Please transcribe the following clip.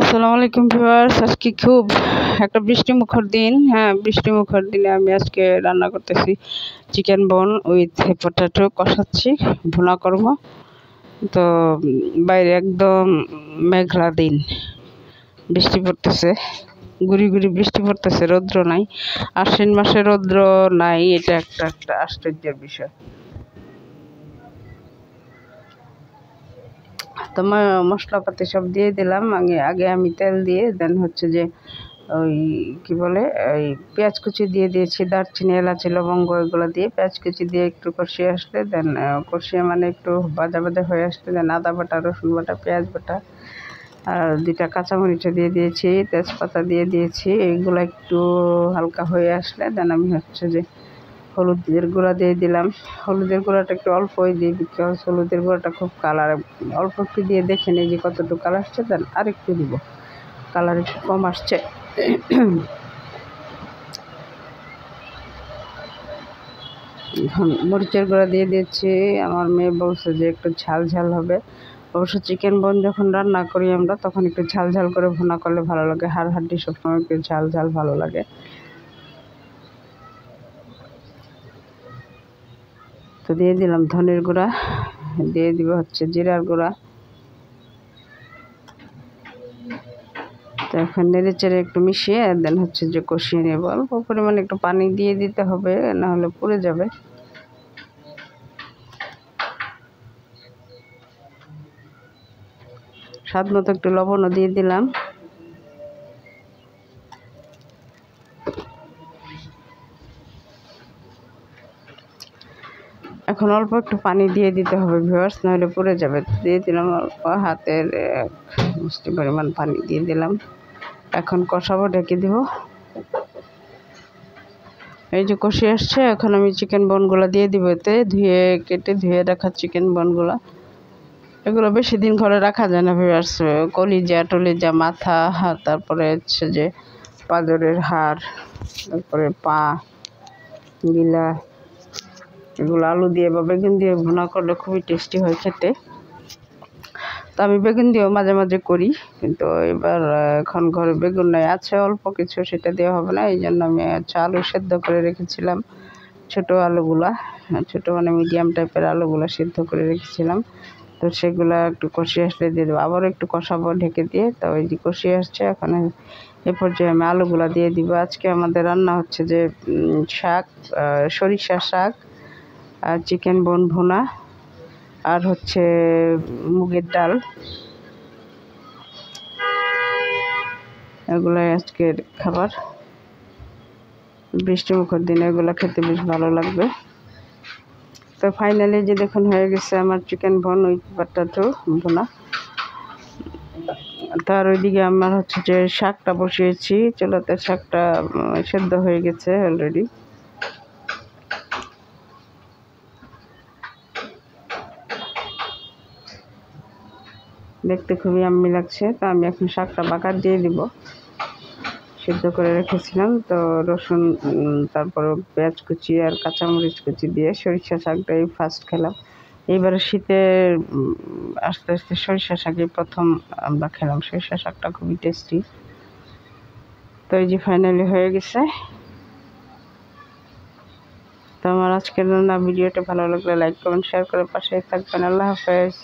আসসালামু আলাইকুম ভিউয়ার্স। আজকে খুব একটা বৃষ্টিমুখর দিন। হ্যাঁ, বৃষ্টিমুখর দিনে আমি আজকে রান্না করতেছি চিকেন বোন উইথ পটেটো কষাচ্ছি, ভুনা করব। তো বাইরে একদম মেঘলা দিন, বৃষ্টি পড়তেছে, গুড়ি গুড়ি বৃষ্টি পড়তেছে, রৌদ্র নাই। আশ্বিন মাসে রৌদ্র নাই, এটা একটা আশ্চর্যের বিষয়। তো মশলাপাতি সব দিয়ে দিলাম। আগে আমি তেল দিয়ে দেন হচ্ছে যে ওই কি বলে ওই পেঁয়াজ কুচি দিয়ে দিয়েছি, দারচিনি এলাচি লবঙ্গ এগুলো দিয়ে পেঁয়াজ কুচি দিয়ে একটু কষিয়ে আসলে দেন কষিয়ে মানে একটু ভাজা ভাজা হয়ে আসলে দেন আদা বাটা, রসুন বাটা, পেঁয়াজ বাটা আর 2টা কাঁচামরিচা দিয়ে দিয়েছি, তেজপাতা দিয়ে দিয়েছি। এইগুলো একটু হালকা হয়ে আসলে দেন আমি হচ্ছে যে হলুদের গুঁড়া দিয়ে দিলাম। হলুদের গুঁড়াটা একটু অল্পই দিই, বিকজ হলুদের গুঁড়াটা খুব কালার, অল্প একটু দিয়ে দেখে নিই যে কতটুকু কালার আসছে, দেন আর একটু দিব, কালার একটু কম আসছে। মরিচের গুঁড়া দিয়ে দিচ্ছি। আমার মেয়ে বলছে যে একটু ঝাল ঝাল হবে। অবশ্য চিকেন বোন যখন রান্না করি আমরা তখন একটু ঝাল ঝাল করে ভুনা করলে ভালো লাগে, হাড় হাড্ডি সবসময় একটু ঝাল ঝাল ভালো লাগে। তো দিয়ে দিলাম ধনের গুঁড়া, দিয়ে দিব হচ্ছে জিরার গুঁড়া। তো এখন নেড়ে চেড়ে একটু মিশিয়ে দেন হচ্ছে যে কষিয়ে নেব। অল্প পরিমাণে একটু পানি দিয়ে দিতে হবে, নাহলে পুড়ে যাবে। স্বাদ মতো একটু লবণও দিয়ে দিলাম। এখন অল্প একটু পানি দিয়ে দিতে হবে ভিউয়ার্স, নাহলে পুড়ে যাবে। দিয়ে দিলাম অল্প, হাতের মুষ্টি পরিমাণ পানি দিয়ে দিলাম। এখন কষাবো, ঢেকে দিব। এই যে কষে আসছে, এখন আমি চিকেন বোনগুলো দিয়ে দিব। এতে কেটে ধুয়ে রাখা চিকেন বোনগুলো, এগুলো বেশি দিন ঘরে রাখা যায় না ভিউয়ার্স। কলিজা টলিজা, মাথা, তারপরে হচ্ছে যে পাঁজরের হাড়, তারপরে পা গিলা, এগুলো আলু দিয়ে বা বেগুন দিয়ে ভুনা করলে খুবই টেস্টি হয় খেতে। তো আমি বেগুন দিয়েও মাঝে মাঝে করি, কিন্তু এবার এখন ঘরে বেগুন নাই, আছে অল্প কিছু, সেটা দেওয়া হবে না। এই জন্য আমি আলু সেদ্ধ করে রেখেছিলাম, ছোটো আলুগুলা, ছোটো মানে মিডিয়াম টাইপের আলুগুলা সেদ্ধ করে রেখেছিলাম। তো সেগুলো একটু কষিয়ে আসলে দিয়ে দেবো, আবারও একটু কষাবো ঢেকে দিয়ে। তো ওই যে কষিয়ে আসছে, এখন এ পর্যায়ে আমি আলুগুলা দিয়ে দিব। আজকে আমাদের রান্না হচ্ছে যে শাক, সরিষা শাক আর চিকেন বোন ভুনা, আর হচ্ছে মুগের ডাল। এগুলাই আজকের খাবার। বৃষ্টিমুখর দিনে এগুলো খেতে বেশ ভালো লাগবে। তো ফাইনালি যে দেখুন হয়ে গেছে আমার চিকেন বোন উইথ পটেটো ভুনা। তার ওইদিকে আমার হচ্ছে যে শাকটা বসিয়েছি চুলাতে, শাকটা সেদ্ধ হয়ে গেছে অলরেডি। দেখতে খুবই আম্মি লাগছে। তো আমি এখন শাকটা বাগার দিয়ে দিব, সিদ্ধ করে রেখেছিলাম। তো রসুন, তারপর পেঁয়াজ কুচি আর কাঁচামরিচ কুচি দিয়ে সরিষা শাকটাই ফার্স্ট খেলাম। এইবারে শীতে আস্তে আস্তে সরিষা শাকই প্রথম আমরা খেলাম। সরিষা শাকটা খুবই টেস্টি। তো এই যে ফাইনালি হয়ে গেছে। তো আমার আজকের রান্না ভিডিওটা ভালো লাগলে লাইক কমেন্ট শেয়ার করে পাশে থাকবেন। আল্লাহ হাফেজ।